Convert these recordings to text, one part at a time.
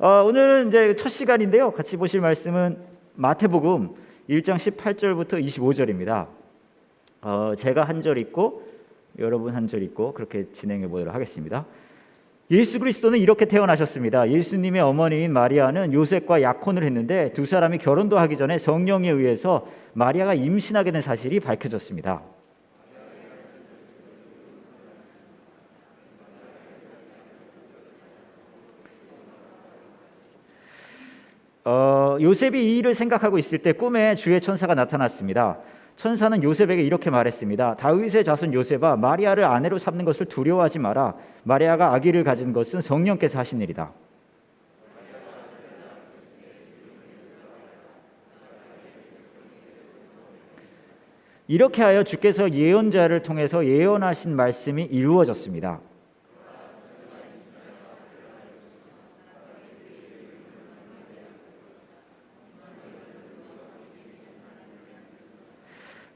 오늘은 이제 첫 시간인데요. 같이 보실 말씀은 마태복음 1장 18절부터 25절입니다. 제가 한 절 읽고 여러분 한 절 읽고 그렇게 진행해 보도록 하겠습니다. 예수 그리스도는 이렇게 태어나셨습니다. 예수님의 어머니인 마리아는 요셉과 약혼을 했는데 두 사람이 결혼도 하기 전에 성령에 의해서 마리아가 임신하게 된 사실이 밝혀졌습니다. 요셉이 이 일을 생각하고 있을 때 꿈에 주의 천사가 나타났습니다. 천사는 요셉에게 이렇게 말했습니다. 다윗의 자손 요셉아, 마리아를 아내로 삼는 것을 두려워하지 마라. 마리아가 아기를 가진 것은 성령께서 하신 일이다. 이렇게 하여 주께서 예언자를 통해서 예언하신 말씀이 이루어졌습니다.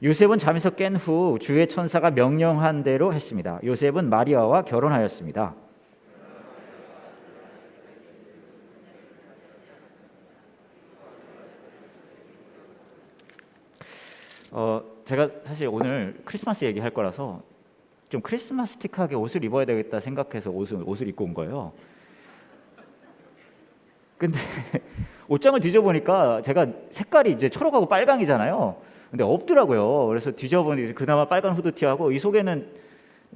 요셉은 잠에서 깬 후 주의 천사가 명령한 대로 했습니다. 요셉은 마리아와 결혼하였습니다. 제가 사실 오늘 크리스마스 얘기할 거라서 좀 크리스마스틱하게 옷을 입어야 되겠다 생각해서 옷을 입고 온 거예요. 근데 옷장을 뒤져보니까 제가 색깔이 이제 초록하고 빨강이잖아요. 근데 없더라고요. 그래서 뒤져보니 그나마 빨간 후드티하고 이 속에는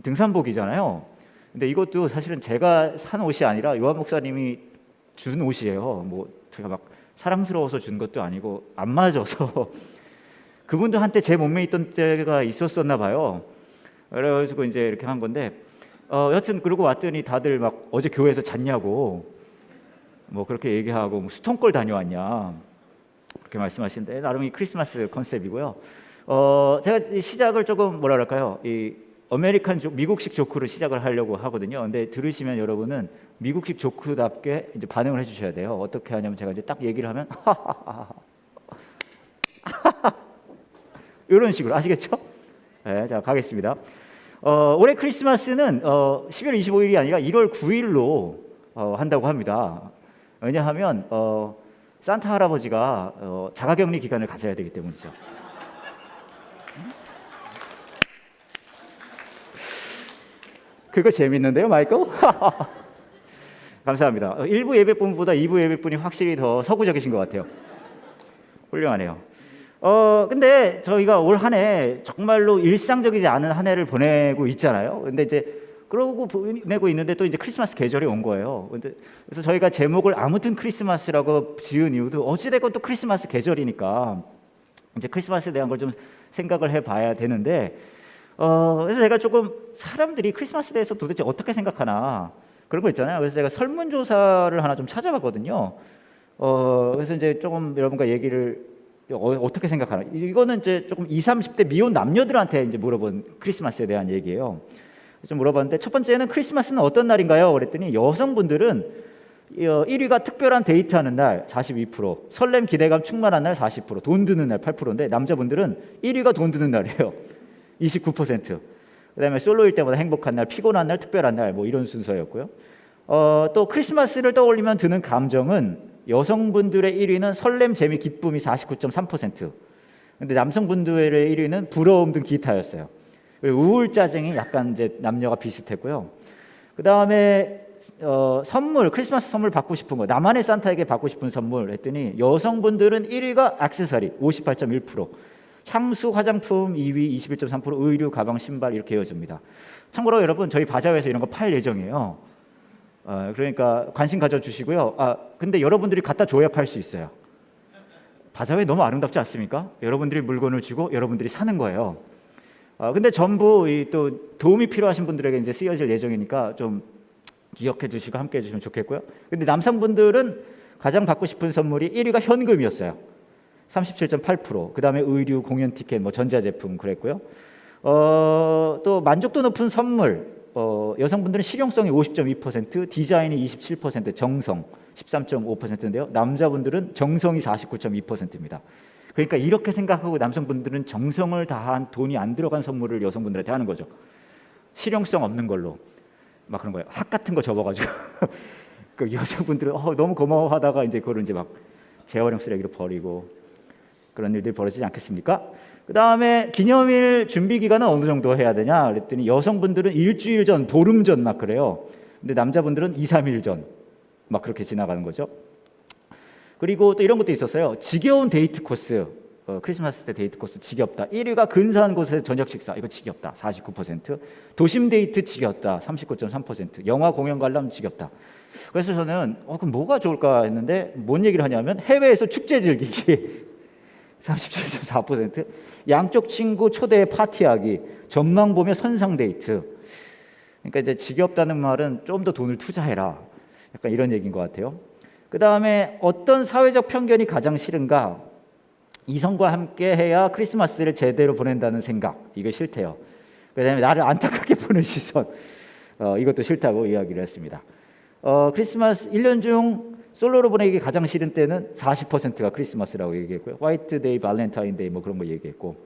등산복이잖아요. 근데 이것도 사실은 제가 산 옷이 아니라 요한 목사님이 준 옷이에요. 뭐 제가 막 사랑스러워서 준 것도 아니고 안 맞아서 그분도 한때 제 몸매에 있던 때가 있었었나 봐요. 그래가지고 이제 이렇게 한 건데 여튼 그러고 왔더니 다들 막 어제 교회에서 잤냐고 뭐 그렇게 얘기하고 뭐 수통골 다녀왔냐 그렇게 말씀하시는데 나름 이 크리스마스 컨셉이고요. 제가 시작을 조금 뭐라 그럴까요? 이 미국식 조크로 시작을 하려고 하거든요. 근데 들으시면 여러분은 미국식 조크답게 이제 반응을 해주셔야 돼요. 어떻게 하냐면 제가 이제 딱 얘기를 하면 이런 식으로 아시겠죠? 네, 자 가겠습니다. 올해 크리스마스는 12월 25일이 아니라 1월 9일로 한다고 합니다. 왜냐하면 산타 할아버지가 자가격리 기간을 가져야 되기 때문이죠. 그거 재밌는데요, 마이클? 감사합니다. 1부 예배분보다 2부 예배분이 확실히 더 서구적이신 것 같아요. 훌륭하네요. 근데 저희가 올 한 해 정말로 일상적이지 않은 한 해를 보내고 있잖아요. 근데 이제 그러고 보내고 있는데 또 이제 크리스마스 계절이 온 거예요. 그래서 저희가 제목을 아무튼 크리스마스라고 지은 이유도 어찌됐건 또 크리스마스 계절이니까 이제 크리스마스에 대한 걸 좀 생각을 해봐야 되는데 그래서 제가 조금 사람들이 크리스마스에 대해서 도대체 어떻게 생각하나 그런 거 있잖아요. 그래서 제가 설문조사를 하나 좀 찾아봤거든요. 그래서 이제 조금 여러분과 얘기를 어떻게 생각하나 이거는 이제 조금 20, 30대 미혼 남녀들한테 이제 물어본 크리스마스에 대한 얘기예요. 좀 물어봤는데 첫 번째는 크리스마스는 어떤 날인가요? 그랬더니 여성분들은 1위가 특별한 데이트하는 날 42%, 설렘 기대감 충만한 날 40%, 돈 드는 날 8%인데 남자분들은 1위가 돈 드는 날이에요. 29%. 그다음에 솔로일 때마다 행복한 날, 피곤한 날, 특별한 날 뭐 이런 순서였고요. 또 크리스마스를 떠올리면 드는 감정은 여성분들의 1위는 설렘, 재미, 기쁨이 49.3%. 근데 남성분들의 1위는 부러움 등 기타였어요. 그리고 우울, 짜증이 약간 이제 남녀가 비슷했고요. 그 다음에 선물, 크리스마스 선물 받고 싶은 거, 나만의 산타에게 받고 싶은 선물 했더니 여성분들은 1위가 액세서리 58.1%, 향수, 화장품 2위 21.3%, 의류, 가방, 신발 이렇게 이어집니다. 참고로 여러분 저희 바자회에서 이런 거 팔 예정이에요. 그러니까 관심 가져주시고요. 근데 여러분들이 갖다 줘야 팔 수 있어요. 바자회 너무 아름답지 않습니까? 여러분들이 물건을 주고 여러분들이 사는 거예요. 근데 전부 또 도움이 필요하신 분들에게 이제 쓰여질 예정이니까 좀 기억해 주시고 함께 해 주시면 좋겠고요. 근데 남성분들은 가장 받고 싶은 선물이 1위가 현금이었어요. 37.8%. 그다음에 의류, 공연 티켓, 뭐 전자제품 그랬고요. 또 만족도 높은 선물. 여성분들은 실용성이 50.2%, 디자인이 27%, 정성 13.5%인데요. 남자분들은 정성이 49.2%입니다. 그러니까 이렇게 생각하고 남성분들은 정성을 다한 돈이 안 들어간 선물을 여성분들한테 하는 거죠. 실용성 없는 걸로 막 그런 거예요. 학 같은 거 접어가지고 그 여성분들은 너무 고마워하다가 이제 그걸 이제 막 재활용 쓰레기로 버리고 그런 일들이 벌어지지 않겠습니까? 그 다음에 기념일 준비 기간은 어느 정도 해야 되냐 그랬더니 여성분들은 일주일 전, 보름 전 막 그래요. 근데 남자분들은 2, 3일 전 막 그렇게 지나가는 거죠. 그리고 또 이런 것도 있었어요. 지겨운 데이트 코스. 크리스마스 때 데이트 코스 지겹다. 1위가 근사한 곳에서 저녁 식사. 이거 지겹다. 49%. 도심 데이트 지겹다. 39.3%. 영화 공연 관람 지겹다. 그래서 저는 그럼 뭐가 좋을까 했는데 뭔 얘기를 하냐면 해외에서 축제 즐기기. 37.4%. 양쪽 친구 초대에 파티하기. 전망 보며 선상 데이트. 그러니까 이제 지겹다는 말은 좀 더 돈을 투자해라. 약간 이런 얘기인 것 같아요. 그 다음에 어떤 사회적 편견이 가장 싫은가? 이성과 함께 해야 크리스마스를 제대로 보낸다는 생각. 이거 싫대요. 그 다음에 나를 안타깝게 보는 시선. 이것도 싫다고 이야기를 했습니다. 크리스마스 1년 중 솔로로 보내기 가장 싫은 때는 40%가 크리스마스라고 얘기했고요. 화이트데이, 발렌타인데이 뭐 그런 거 얘기했고,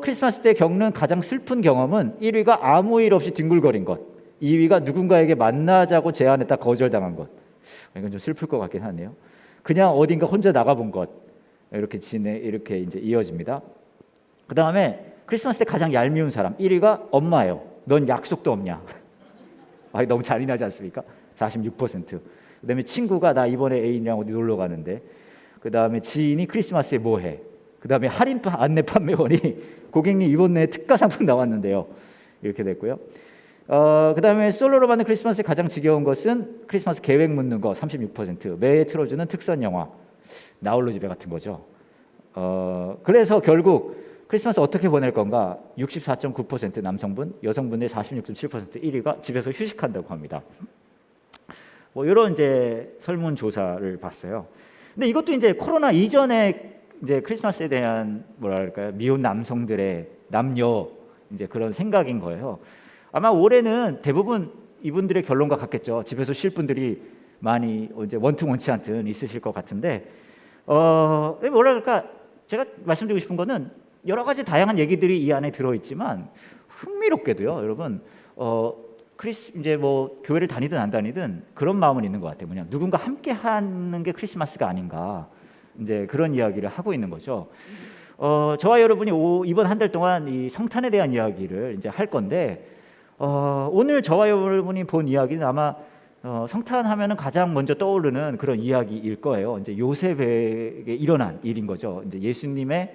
크리스마스 때 겪는 가장 슬픈 경험은 1위가 아무 일 없이 뒹굴거린 것, 2위가 누군가에게 만나자고 제안했다 거절당한 것. 이건 좀 슬플 것 같긴 하네요. 그냥 어딘가 혼자 나가본 것. 이렇게 이제 이어집니다. 그 다음에 크리스마스 때 가장 얄미운 사람 1위가 엄마예요. 넌 약속도 없냐? 너무 잔인하지 않습니까? 46%. 그 다음에 친구가 나 이번에 애인이랑 어디 놀러 가는데. 그 다음에 지인이 크리스마스에 뭐해? 그 다음에 할인 안내 판매원이 고객님 이번에 특가 상품 나왔는데요. 이렇게 됐고요. 그 다음에 솔로로 받는 크리스마스에 가장 지겨운 것은 크리스마스 계획 묻는 거 36%. 매해 틀어주는 특선 영화 나홀로 집에 같은 거죠. 그래서 결국 크리스마스 어떻게 보낼 건가? 64.9% 남성분, 여성분의 46.7% 1위가 집에서 휴식한다고 합니다. 뭐 이런 이제 설문조사를 봤어요. 근데 이것도 이제 코로나 이전에 이제 크리스마스에 대한 뭐랄까요, 미혼 남성들의 남녀 이제 그런 생각인 거예요. 아마 올해는 대부분 이분들의 결론과 같겠죠. 집에서 쉴 분들이 많이 이제 원투 원치 않든 있으실 것 같은데, 뭐랄까 제가 말씀드리고 싶은 거는 여러 가지 다양한 얘기들이 이 안에 들어 있지만 흥미롭게도요, 여러분, 이제 뭐 교회를 다니든 안 다니든 그런 마음은 있는 것 같아요. 뭐냐, 누군가 함께 하는 게 크리스마스가 아닌가, 이제 그런 이야기를 하고 있는 거죠. 저와 여러분이 이번 한 달 동안 이 성탄에 대한 이야기를 이제 할 건데, 오늘 저와 여러분이 본 이야기는 아마 성탄하면은 가장 먼저 떠오르는 그런 이야기일 거예요. 이제 요셉에게 일어난 일인 거죠. 이제 예수님의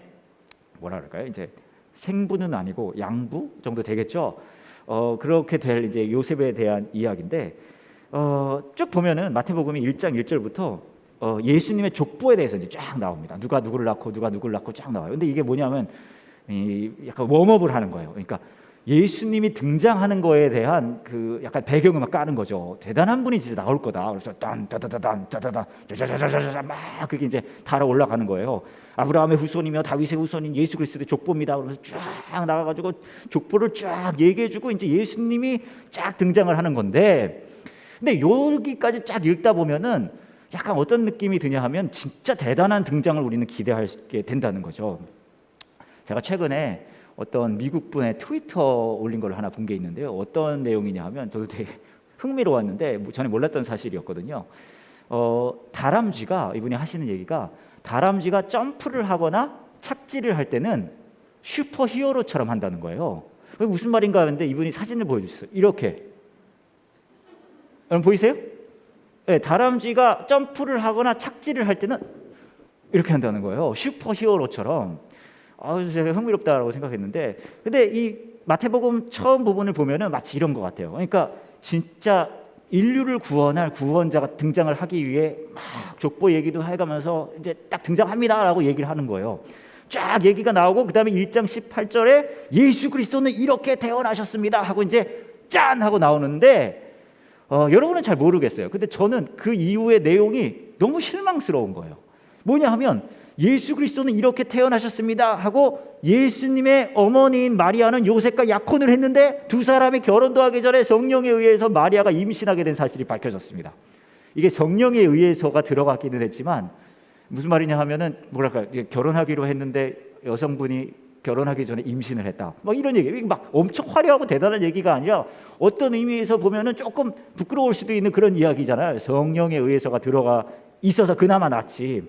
뭐라 그럴까요? 이제 생부는 아니고 양부 정도 되겠죠. 그렇게 될 이제 요셉에 대한 이야기인데, 쭉 보면은 마태복음 1장 1절부터 예수님의 족보에 대해서 이제 쫙 나옵니다. 누가 누구를 낳고 누가 누구를 낳고 쫙 나와요. 근데 이게 뭐냐면 약간 웜업을 하는 거예요. 그러니까 예수님이 등장하는 거에 대한 그 약간 배경음악 까는 거죠. 대단한 분이 진짜 나올 거다. 그래서 딴따다다단 따다다 짜자자자자자 막 그게 이제 달아 올라가는 거예요. 아브라함의 후손이며 다윗의 후손인 예수 그리스도의 족보입니다. 그래서 쫙 나가가지고 족보를 쫙 얘기해주고 이제 예수님이 쫙 등장을 하는 건데, 근데 여기까지 쫙 읽다 보면은 약간 어떤 느낌이 드냐 하면 진짜 대단한 등장을 우리는 기대하게 된다는 거죠. 제가 최근에 어떤 미국 분의 트위터 올린 걸 하나 본 게 있는데요. 어떤 내용이냐 하면 저도 되게 흥미로웠는데 전에 몰랐던 사실이었거든요. 다람쥐가, 이분이 하시는 얘기가, 다람쥐가 점프를 하거나 착지를 할 때는 슈퍼 히어로처럼 한다는 거예요. 그게 무슨 말인가 하는데 이분이 사진을 보여주셨어요. 이렇게. 여러분 보이세요? 네, 다람쥐가 점프를 하거나 착지를 할 때는 이렇게 한다는 거예요. 슈퍼 히어로처럼. 제가 흥미롭다라고 생각했는데, 근데 이 마태복음 처음 부분을 보면은 마치 이런 것 같아요. 그러니까 진짜 인류를 구원할 구원자가 등장을 하기 위해 막 족보 얘기도 해가면서 이제 딱 등장합니다라고 얘기를 하는 거예요. 쫙 얘기가 나오고 그 다음에 1장 18절에 예수 그리스도는 이렇게 태어나셨습니다 하고 이제 짠 하고 나오는데, 여러분은 잘 모르겠어요. 근데 저는 그 이후의 내용이 너무 실망스러운 거예요. 뭐냐 하면 예수 그리스도는 이렇게 태어나셨습니다 하고 예수님의 어머니인 마리아는 요셉과 약혼을 했는데 두 사람이 결혼도 하기 전에 성령에 의해서 마리아가 임신하게 된 사실이 밝혀졌습니다. 이게 성령에 의해서가 들어갔기는 했지만 무슨 말이냐 하면은 뭐랄까, 결혼하기로 했는데 여성분이 결혼하기 전에 임신을 했다. 막 이런 얘기, 막 엄청 화려하고 대단한 얘기가 아니라 어떤 의미에서 보면은 조금 부끄러울 수도 있는 그런 이야기잖아요. 성령에 의해서가 들어가 있어서 그나마 낫지.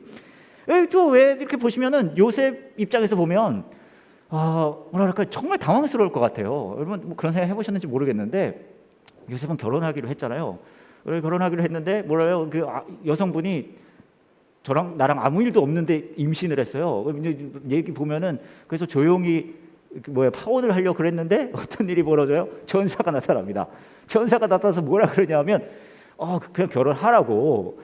또 왜 이렇게 보시면은 요셉 입장에서 보면 뭐랄까 정말 당황스러울 것 같아요. 여러분 뭐 그런 생각 해보셨는지 모르겠는데 요셉은 결혼하기로 했잖아요. 결혼하기로 했는데 뭐래요? 그 여성분이 저랑 나랑 아무 일도 없는데 임신을 했어요. 얘기 보면은 그래서 조용히 파혼을 하려고 그랬는데 어떤 일이 벌어져요? 전사가 나타납니다. 전사가 나타나서 뭐라 그러냐면 그냥 결혼하라고.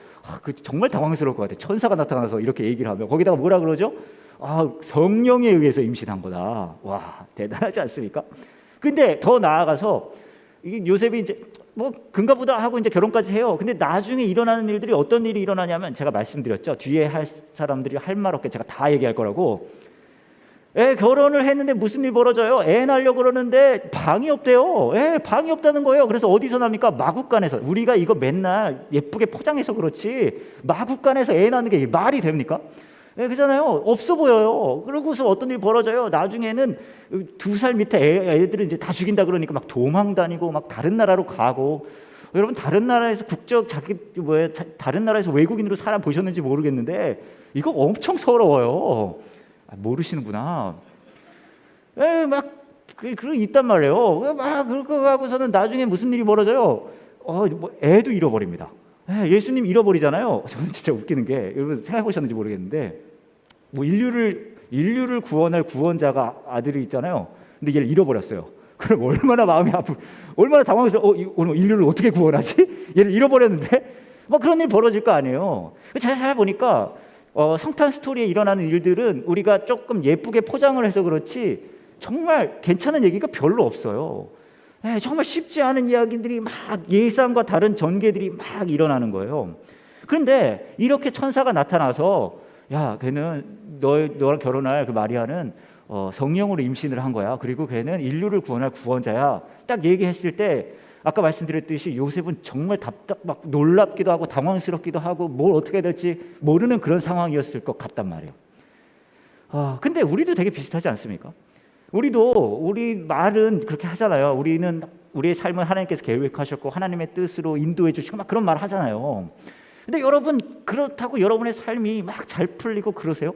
정말 당황스러울 것 같아요. 천사가 나타나서 이렇게 얘기를 하면 거기다가 뭐라 그러죠? 성령에 의해서 임신한 거다. 와, 대단하지 않습니까? 근데 더 나아가서 이게 요셉이 이제 뭐 그런가 보다 하고 이제 결혼까지 해요. 근데 나중에 일어나는 일들이 어떤 일이 일어나냐면 제가 말씀드렸죠. 뒤에 할 사람들이 할 말 없게 제가 다 얘기할 거라고. 결혼을 했는데 무슨 일 벌어져요? 애 낳으려고 그러는데 방이 없대요. 방이 없다는 거예요. 그래서 어디서 납니까? 마구간에서. 우리가 이거 맨날 예쁘게 포장해서 그렇지 마구간에서 애 낳는 게 말이 됩니까? 그잖아요. 없어 보여요. 그러고서 어떤 일이 벌어져요. 나중에는 2살 밑에 애들은 이제 다 죽인다 그러니까 막 도망 다니고 막 다른 나라로 가고. 여러분 다른 나라에서 다른 나라에서 외국인으로 살아 보셨는지 모르겠는데 이거 엄청 서러워요. 모르시는구나. 그런 있단 말이에요. 막 그렇게 하고서는 나중에 무슨 일이 벌어져요? 애도 잃어버립니다. 예수님 잃어버리잖아요. 저는 진짜 웃기는 게 여러분 생각해 보셨는지 모르겠는데 뭐 인류를 구원할 구원자가 아들이 있잖아요. 근데 얘를 잃어버렸어요. 그럼 얼마나 마음이 얼마나 당황해서 오늘 인류를 어떻게 구원하지? 얘를 잃어버렸는데 막 그런 일 벌어질 거 아니에요. 제가 잘 보니까 성탄 스토리에 일어나는 일들은 우리가 조금 예쁘게 포장을 해서 그렇지 정말 괜찮은 얘기가 별로 없어요. 정말 쉽지 않은 이야기들이 막 예상과 다른 전개들이 막 일어나는 거예요. 그런데 이렇게 천사가 나타나서 야, 걔는 너랑 결혼할 그 마리아는 성령으로 임신을 한 거야. 그리고 걔는 인류를 구원할 구원자야. 딱 얘기했을 때 아까 말씀드렸듯이 요셉은 정말 막 놀랍기도 하고 당황스럽기도 하고 뭘 어떻게 해야 될지 모르는 그런 상황이었을 것 같단 말이에요. 근데 우리도 되게 비슷하지 않습니까? 우리 말은 그렇게 하잖아요. 우리는 우리의 삶을 하나님께서 계획하셨고 하나님의 뜻으로 인도해 주시고 막 그런 말 하잖아요. 근데 여러분 그렇다고 여러분의 삶이 막 잘 풀리고 그러세요?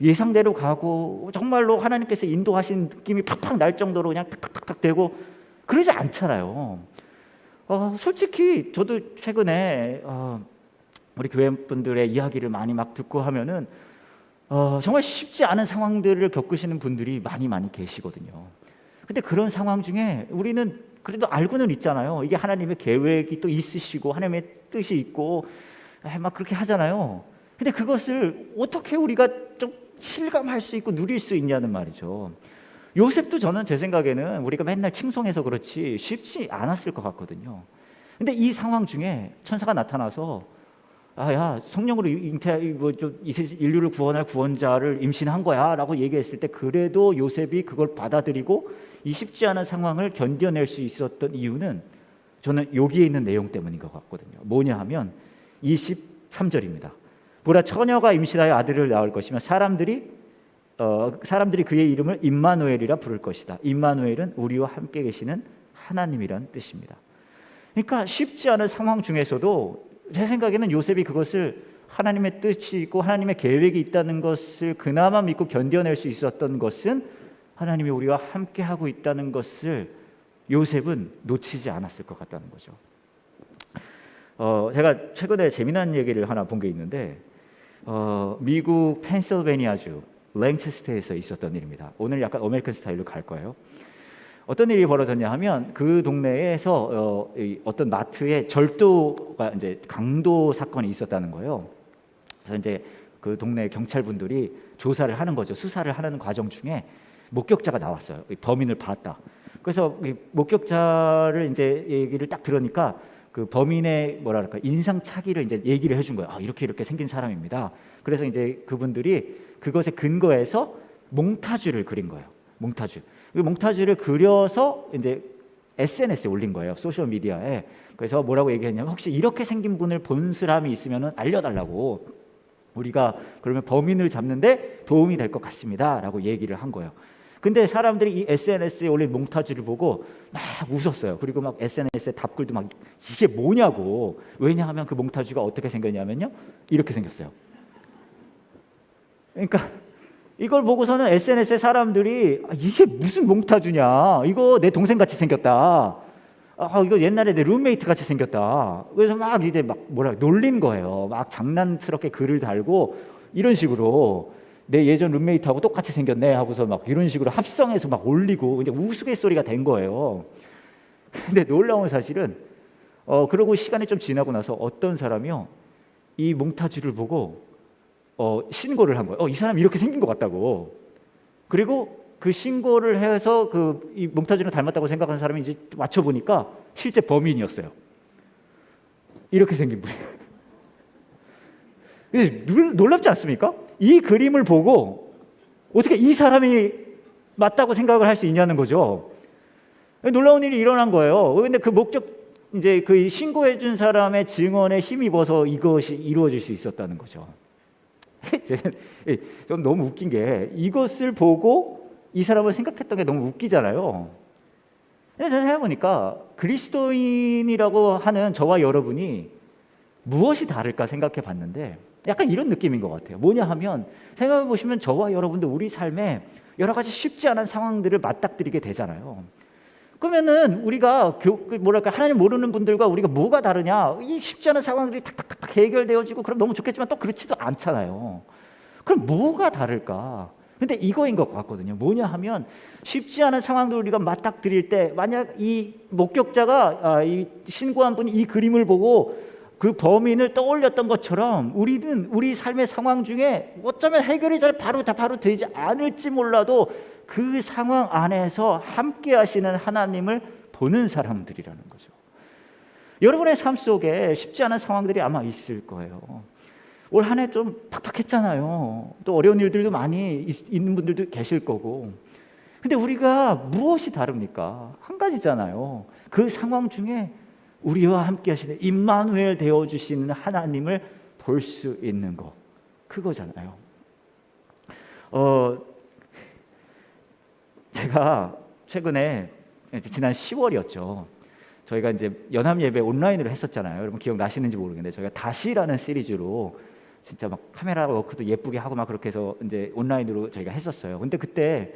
예상대로 가고 정말로 하나님께서 인도하신 느낌이 팍팍 날 정도로 그냥 탁탁탁탁 되고 그러지 않잖아요. 솔직히 저도 최근에 우리 교회 분들의 이야기를 많이 막 듣고 하면은 정말 쉽지 않은 상황들을 겪으시는 분들이 많이 계시거든요. 근데 그런 상황 중에 우리는 그래도 알고는 있잖아요. 이게 하나님의 계획이 또 있으시고 하나님의 뜻이 있고 막 그렇게 하잖아요. 근데 그것을 어떻게 우리가 좀 실감할 수 있고 누릴 수 있냐는 말이죠. 요셉도 저는 제 생각에는 우리가 맨날 칭송해서 그렇지 쉽지 않았을 것 같거든요. 근데 이 상황 중에 천사가 나타나서 야, 성령으로 인류를 구원할 구원자를 임신한 거야 라고 얘기했을 때 그래도 요셉이 그걸 받아들이고 이 쉽지 않은 상황을 견뎌낼 수 있었던 이유는 저는 여기에 있는 내용 때문인 것 같거든요. 뭐냐 하면 23절입니다. 보라, 처녀가 임신하여 아들을 낳을 것이며 사람들이 그의 이름을 임마누엘이라 부를 것이다. 임마누엘은 우리와 함께 계시는 하나님이란 뜻입니다. 그러니까 쉽지 않은 상황 중에서도 제 생각에는 요셉이 그것을 하나님의 뜻이 있고 하나님의 계획이 있다는 것을 그나마 믿고 견뎌낼 수 있었던 것은 하나님이 우리와 함께 하고 있다는 것을 요셉은 놓치지 않았을 것 같다는 거죠. 제가 최근에 재미난 얘기를 하나 본 게 있는데 미국 펜실베니아주 랭체스터에서 있었던 일입니다. 오늘 약간 아메리칸 스타일로 갈 거예요. 어떤 일이 벌어졌냐 하면 그 동네에서 어떤 마트에 절도가 이제 강도 사건이 있었다는 거예요. 그래서 이제 그 동네 경찰분들이 조사를 하는 거죠. 수사를 하는 과정 중에 목격자가 나왔어요. 범인을 봤다. 그래서 목격자를 이제 얘기를 딱 들으니까 그 범인의 인상착의를 이제 얘기를 해준 거예요. 이렇게 생긴 사람입니다. 그래서 이제 그분들이 그것에 근거해서 몽타주를 그린 거예요. 몽타주를 그려서 이제 SNS에 올린 거예요. 소셜 미디어에. 그래서 뭐라고 얘기했냐면 혹시 이렇게 생긴 분을 본 사람이 있으면 알려달라고. 우리가 그러면 범인을 잡는데 도움이 될 것 같습니다라고 얘기를 한 거예요. 근데 사람들이 이 SNS에 올린 몽타주를 보고 막 웃었어요. 그리고 막 SNS에 답글도 막 이게 뭐냐고. 왜냐하면 그 몽타주가 어떻게 생겼냐면요, 이렇게 생겼어요. 그러니까 이걸 보고서는 SNS에 사람들이 이게 무슨 몽타주냐, 이거 내 동생 같이 생겼다, 이거 옛날에 내 룸메이트 같이 생겼다. 그래서 막 이제 막 뭐라 놀린 거예요. 막 장난스럽게 글을 달고 이런 식으로 내 예전 룸메이트하고 똑같이 생겼네 하고서 막 이런 식으로 합성해서 막 올리고 이제 우스갯소리가 된 거예요. 근데 놀라운 사실은 그러고 시간이 좀 지나고 나서 어떤 사람이요, 이 몽타주를 보고 신고를 한 거예요. 이 사람이 이렇게 생긴 것 같다고. 그리고 그 신고를 해서 이 몽타주를 닮았다고 생각하는 사람이 이제 맞춰보니까 실제 범인이었어요. 이렇게 생긴 분이. 놀랍지 않습니까? 이 그림을 보고 어떻게 이 사람이 맞다고 생각을 할 수 있냐는 거죠. 놀라운 일이 일어난 거예요. 근데 그 목적, 이제 그 신고해준 사람의 증언에 힘입어서 이것이 이루어질 수 있었다는 거죠. 좀 너무 웃긴 게, 이것을 보고 이 사람을 생각했던 게 너무 웃기잖아요. 근데 제가 생각해보니까 그리스도인이라고 하는 저와 여러분이 무엇이 다를까 생각해 봤는데 약간 이런 느낌인 것 같아요. 뭐냐 하면, 생각해 보시면 저와 여러분도 우리 삶에 여러 가지 쉽지 않은 상황들을 맞닥뜨리게 되잖아요. 그러면은 우리가 하나님 모르는 분들과 우리가 뭐가 다르냐? 이 쉽지 않은 상황들이 탁탁탁 해결되어지고 그럼 너무 좋겠지만 또 그렇지도 않잖아요. 그럼 뭐가 다를까? 근데 이거인 것 같거든요. 뭐냐 하면, 쉽지 않은 상황들 우리가 맞닥뜨릴 때 만약 이 목격자가 이 신고한 분이 이 그림을 보고 그 범인을 떠올렸던 것처럼 우리는 우리 삶의 상황 중에 어쩌면 해결이 바로 되지 않을지 몰라도 그 상황 안에서 함께 하시는 하나님을 보는 사람들이라는 거죠. 여러분의 삶 속에 쉽지 않은 상황들이 아마 있을 거예요. 올 한 해 좀 팍팍했잖아요. 또 어려운 일들도 많이 있는 분들도 계실 거고. 근데 우리가 무엇이 다릅니까? 한 가지잖아요. 그 상황 중에 우리와 함께 하시는 임마누엘 되어주시는 하나님을 볼 수 있는 것, 그거잖아요. 제가 최근에, 지난 10월이었죠. 저희가 이제 연합 예배 온라인으로 했었잖아요. 여러분 기억나시는지 모르겠는데, 저희가 다시라는 시리즈로 진짜 막 카메라 워크도 예쁘게 하고 막 그렇게 해서 이제 온라인으로 저희가 했었어요. 근데 그때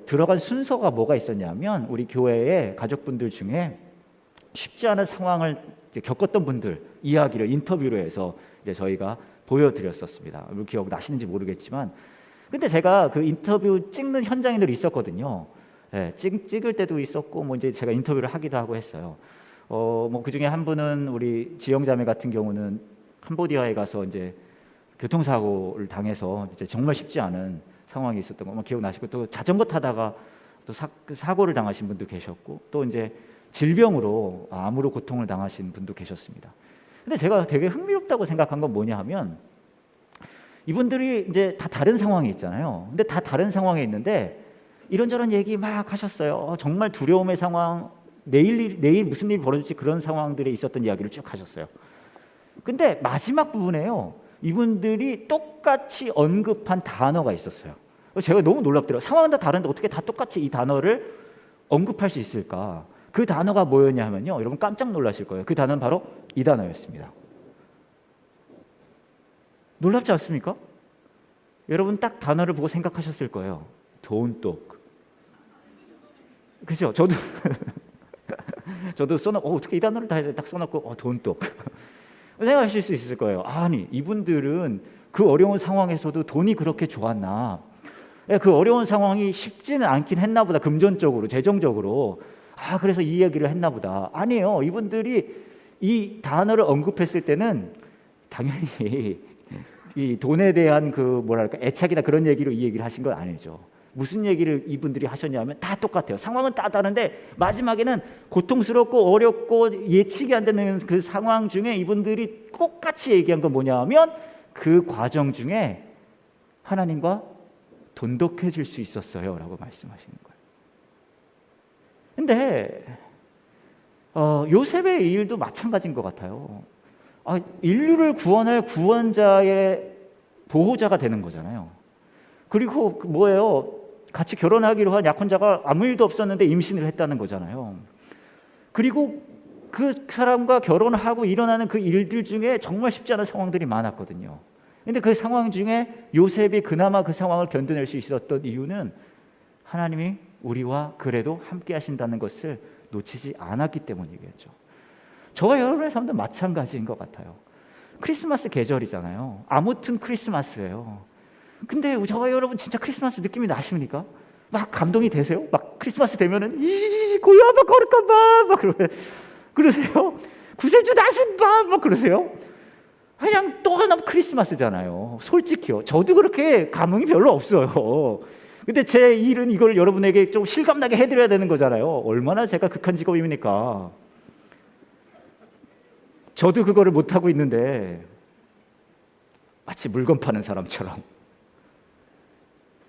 들어간 순서가 뭐가 있었냐면, 우리 교회의 가족분들 중에 쉽지 않은 상황을 겪었던 분들 이야기를 인터뷰로 해서 이제 저희가 보여드렸었습니다. 기억 나시는지 모르겠지만, 근데 제가 그 인터뷰 찍는 현장에 늘 있었거든요. 찍을 때도 있었고, 뭐 이제 제가 인터뷰를 하기도 하고 했어요. 뭐 그 중에 한 분은 우리 지영자매 같은 경우는 캄보디아에 가서 이제 교통사고를 당해서 이제 정말 쉽지 않은 상황이 있었던 거 기억나시고, 또 자전거 타다가 또 사고를 당하신 분도 계셨고, 또 이제 질병으로 암으로 고통을 당하신 분도 계셨습니다. 근데 제가 되게 흥미롭다고 생각한 건 뭐냐 하면, 이분들이 이제 다 다른 상황에 있잖아요. 근데 다 다른 상황에 있는데 이런저런 얘기 막 하셨어요. 정말 두려움의 상황, 내일 무슨 일이 벌어질지 그런 상황들에 있었던 이야기를 쭉 하셨어요. 근데 마지막 부분에요, 이분들이 똑같이 언급한 단어가 있었어요. 제가 너무 놀랍더라고요. 상황은 다 다른데 어떻게 다 똑같이 이 단어를 언급할 수 있을까? 그 단어가 뭐였냐 하면요, 여러분 깜짝 놀라실 거예요. 그 단어는 바로 이 단어였습니다. 놀랍지 않습니까? 여러분 딱 단어를 보고 생각하셨을 거예요. Don't talk. 그죠? 저도 써놓고 어떻게 이 단어를 다 해서 딱 써놓고 Don't talk 생각하실 수 있을 거예요. 아니, 이분들은 그 어려운 상황에서도 돈이 그렇게 좋았나? 그 어려운 상황이 쉽지는 않긴 했나 보다. 금전적으로, 재정적으로. 그래서 이 얘기를 했나 보다. 아니에요. 이분들이 이 단어를 언급했을 때는 당연히 이 돈에 대한 애착이나 그런 얘기로 이 얘기를 하신 건 아니죠. 무슨 얘기를 이분들이 하셨냐면 다 똑같아요. 상황은 다 다른데 마지막에는 고통스럽고 어렵고 예측이 안 되는 그 상황 중에 이분들이 똑같이 얘기한 건 뭐냐 하면, 그 과정 중에 하나님과 돈독해질 수 있었어요 라고 말씀하시는 거예요. 근데 요셉의 일도 마찬가지인 것 같아요. 인류를 구원할 구원자의 보호자가 되는 거잖아요. 그리고 뭐예요? 같이 결혼하기로 한 약혼자가 아무 일도 없었는데 임신을 했다는 거잖아요. 그리고 그 사람과 결혼하고 일어나는 그 일들 중에 정말 쉽지 않은 상황들이 많았거든요. 근데 그 상황 중에 요셉이 그나마 그 상황을 견뎌낼 수 있었던 이유는 하나님이 우리와 그래도 함께 하신다는 것을 놓치지 않았기 때문이겠죠. 저와 여러분의 삶도 마찬가지인 것 같아요. 크리스마스 계절이잖아요. 아무튼 크리스마스예요. 근데 저와 여러분 진짜 크리스마스 느낌이 나십니까? 막 감동이 되세요? 막 크리스마스 되면은 고요한 밤 거룩한 밤막 그러세요? 구세주 나신 밤막 그러세요? 그냥 또 하나 크리스마스잖아요. 솔직히요. 저도 그렇게 감흥이 별로 없어요. 근데 제 일은 이걸 여러분에게 좀 실감나게 해드려야 되는 거잖아요. 얼마나 제가 극한 직업입니까? 저도 그거를 못하고 있는데 마치 물건 파는 사람처럼.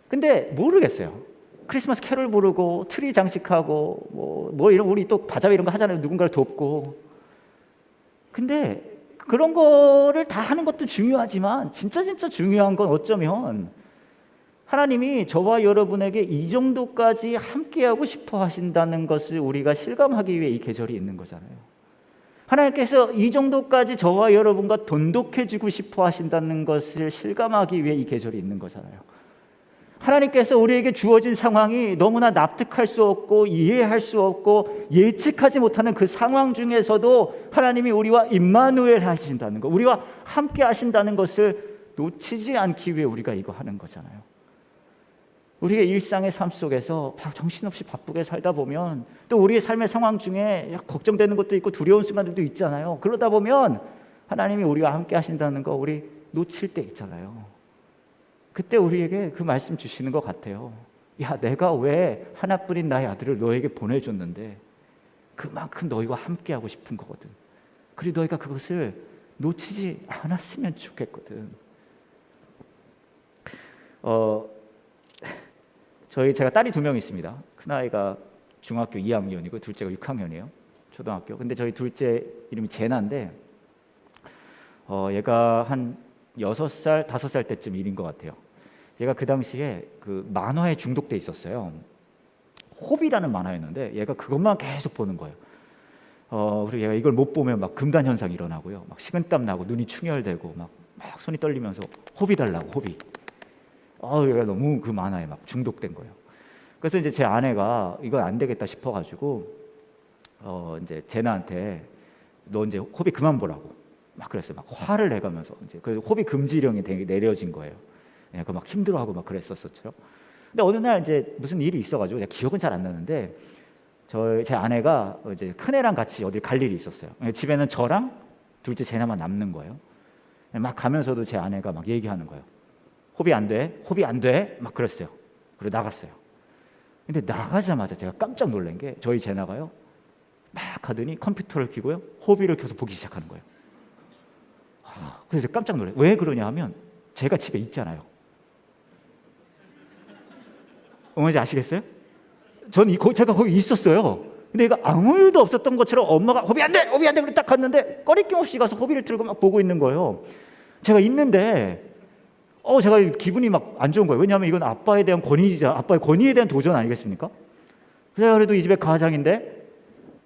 근데 모르겠어요. 크리스마스 캐롤 부르고 트리 장식하고 뭐 이런 우리 또 바자회 이런 거 하잖아요. 누군가를 돕고. 근데 그런 거를 다 하는 것도 중요하지만 진짜 중요한 건 어쩌면 하나님이 저와 여러분에게 이 정도까지 함께하고 싶어 하신다는 것을 우리가 실감하기 위해 이 계절이 있는 거잖아요. 하나님께서 이 정도까지 저와 여러분과 돈독해지고 싶어 하신다는 것을 실감하기 위해 이 계절이 있는 거잖아요. 하나님께서 우리에게 주어진 상황이 너무나 납득할 수 없고 이해할 수 없고 예측하지 못하는 그 상황 중에서도 하나님이 우리와 임마누엘 하신다는 것, 우리와 함께 하신다는 것을 놓치지 않기 위해 우리가 이거 하는 거잖아요. 우리의 일상의 삶 속에서 정신없이 바쁘게 살다 보면 또 우리의 삶의 상황 중에 걱정되는 것도 있고 두려운 순간들도 있잖아요. 그러다 보면 하나님이 우리와 함께 하신다는 거 우리 놓칠 때 있잖아요. 그때 우리에게 그 말씀 주시는 것 같아요. 야, 내가 왜 하나뿐인 나의 아들을 너에게 보내줬는데 그만큼 너희와 함께하고 싶은 거거든. 그리고 너희가 그것을 놓치지 않았으면 좋겠거든. 제가 딸이 2명 있습니다. 큰아이가 중학교 2학년이고 둘째가 6학년이에요. 초등학교. 근데 저희 둘째 이름이 제나인데 얘가 한 6살, 5살 때쯤 일인 것 같아요. 얘가 그 당시에 그 만화에 중독돼 있었어요. 호비라는 만화였는데 얘가 그것만 계속 보는 거예요. 그리고 얘가 이걸 못 보면 막 금단 현상이 일어나고요. 막 식은땀 나고 눈이 충혈되고 막 손이 떨리면서 호비 달라고 호비. 얘가 너무 그 만화에 막 중독된 거예요. 그래서 이제 제 아내가 이건 안 되겠다 싶어가지고 이제 제나한테 너 이제 호비 그만 보라고 막 그랬어요. 막 화를 내가면서 이제 그 호비 금지령이 내려진 거예요. 그 막 힘들어하고 막 그랬었죠. 근데 어느 날 이제 무슨 일이 있어가지고 제가 기억은 잘 안 나는데 제 아내가 이제 큰애랑 같이 어딜 갈 일이 있었어요. 집에는 저랑 둘째 제나만 남는 거예요. 막 가면서도 제 아내가 막 얘기하는 거예요. 호비 안 돼, 호비 안 돼, 막 그랬어요. 그리고 나갔어요. 근데 나가자마자 제가 깜짝 놀란 게 저희 제나가요. 막 하더니 컴퓨터를 켜고요, 호비를 켜서 보기 시작하는 거예요. 그래서 제가 깜짝 놀라요. 왜 그러냐 하면 제가 집에 있잖아요. 어머니 아시겠어요? 전 제가 거기 있었어요. 근데 얘가 아무 일도 없었던 것처럼 엄마가 호비 안 돼, 호비 안 돼, 그래 딱 갔는데 꺼리낌 없이 가서 호비를 틀고 막 보고 있는 거예요. 제가 있는데 제가 기분이 막 안 좋은 거예요. 왜냐하면 이건 아빠에 대한 권위이자 아빠의 권위에 대한 도전 아니겠습니까? 제가 그래도 이 집의 가장인데,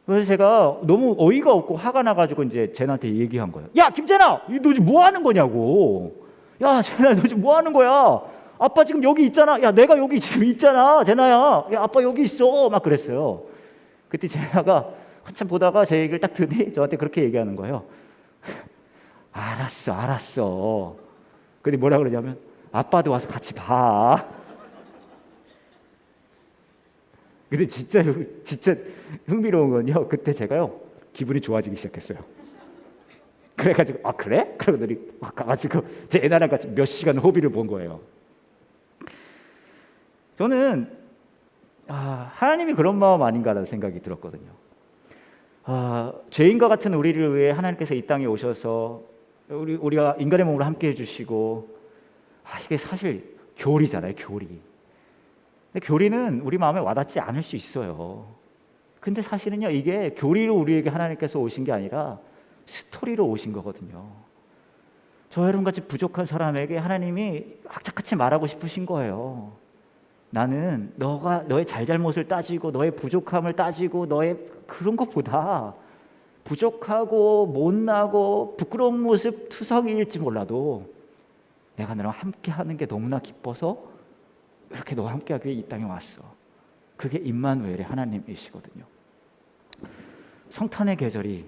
그래서 제가 너무 어이가 없고 화가 나가지고 이제 제나한테 얘기한 거예요. 야, 김제나, 너 지금 뭐 하는 거냐고. 야, 제나, 너 지금 뭐 하는 거야? 아빠 지금 여기 있잖아. 야, 내가 여기 지금 있잖아, 제나야. 야, 아빠 여기 있어. 막 그랬어요. 그때 제나가 한참 보다가 제 얘기를 딱 듣니 저한테 그렇게 얘기하는 거예요. 알았어. 근데 뭐라 그러냐면 아빠도 와서 같이 봐. 근데 진짜 흥미로운 건요, 그때 제가요 기분이 좋아지기 시작했어요. 그래가지고 그래? 그러더니 막 가가지고 제 애나랑 같이 몇 시간 호비를 본 거예요. 저는 하나님이 그런 마음 아닌가라는 생각이 들었거든요. 죄인과 같은 우리를 위해 하나님께서 이 땅에 오셔서 우리가 인간의 몸으로 함께 해주시고, 이게 사실 교리잖아요, 교리. 근데 교리는 우리 마음에 와닿지 않을 수 있어요. 근데 사실은요, 이게 교리로 우리에게 하나님께서 오신 게 아니라 스토리로 오신 거거든요. 저 여러분같이 부족한 사람에게 하나님이 악착같이 말하고 싶으신 거예요. 나는 너가 너의 잘잘못을 따지고 너의 부족함을 따지고 너의 그런 것보다 부족하고 못나고 부끄러운 모습 투성이일지 몰라도 내가 너랑 함께하는 게 너무나 기뻐서 이렇게 너와 함께하기 위해 이 땅에 왔어. 그게 임마누엘의 하나님이시거든요. 성탄의 계절이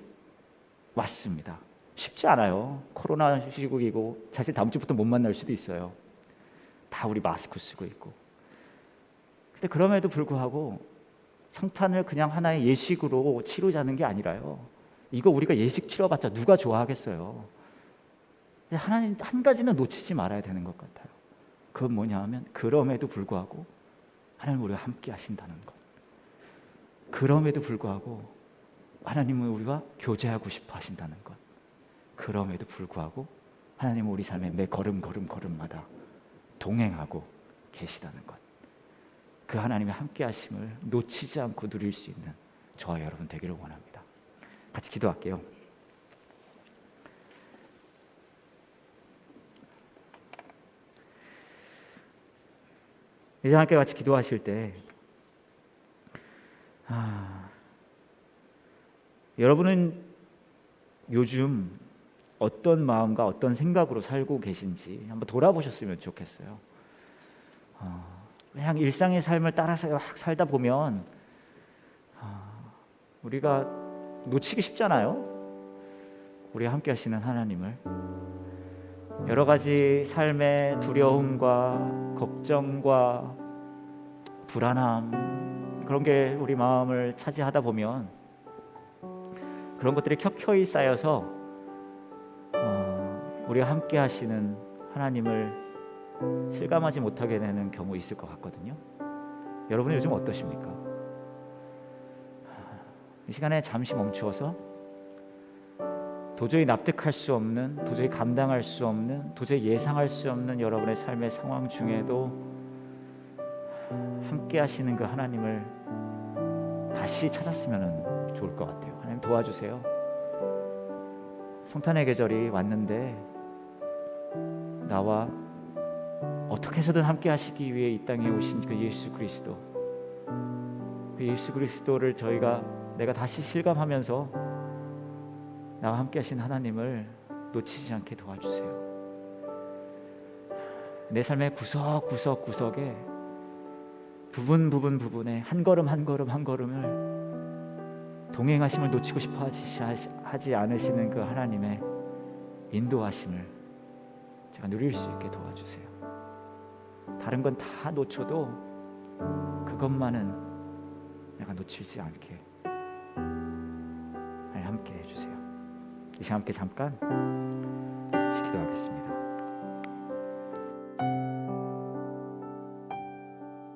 왔습니다. 쉽지 않아요. 코로나 시국이고 사실 다음 주부터 못 만날 수도 있어요. 다 우리 마스크 쓰고 있고. 근데 그럼에도 불구하고 성탄을 그냥 하나의 예식으로 치르자는 게 아니라요. 이거 우리가 예식 치러봤자 누가 좋아하겠어요. 하나님 한 가지는 놓치지 말아야 되는 것 같아요. 그건 뭐냐 하면 그럼에도 불구하고 하나님 우리와 함께 하신다는 것. 그럼에도 불구하고 하나님은 우리와 교제하고 싶어 하신다는 것. 그럼에도 불구하고 하나님은 우리 삶의 매 걸음마다 동행하고 계시다는 것. 그 하나님의 함께 하심을 놓치지 않고 누릴 수 있는 저와 여러분 되기를 원합니다. 같이 기도할게요. 이제 함께 같이 기도하실 때 여러분은 요즘 어떤 마음과 어떤 생각으로 살고 계신지 한번 돌아보셨으면 좋겠어요. 그냥 일상의 삶을 따라서 막 살다 보면 우리가 놓치기 쉽잖아요. 우리와 함께 하시는 하나님을. 여러 가지 삶의 두려움과 걱정과 불안함, 그런 게 우리 마음을 차지하다 보면 그런 것들이 켜켜이 쌓여서 우리와 함께 하시는 하나님을 실감하지 못하게 되는 경우 있을 것 같거든요. 여러분은 요즘 어떠십니까? 이 시간에 잠시 멈추어서 도저히 납득할 수 없는, 도저히 감당할 수 없는, 도저히 예상할 수 없는 여러분의 삶의 상황 중에도 함께 하시는 그 하나님을 다시 찾았으면 좋을 것 같아요. 하나님 도와주세요. 성탄의 계절이 왔는데 나와 어떻게 해서든 함께 하시기 위해 이 땅에 오신 그 예수 그리스도, 그 예수 그리스도를 내가 다시 실감하면서 나와 함께 하신 하나님을 놓치지 않게 도와주세요. 내 삶의 구석구석에 부분에 한 걸음을 동행하심을 놓치고 싶어 하지 않으시는 그 하나님의 인도하심을 제가 누릴 수 있게 도와주세요. 다른 건 다 놓쳐도 그것만은 내가 놓치지 않게 함께 해주세요. 이 시간 함께 잠깐 같이 기도하겠습니다.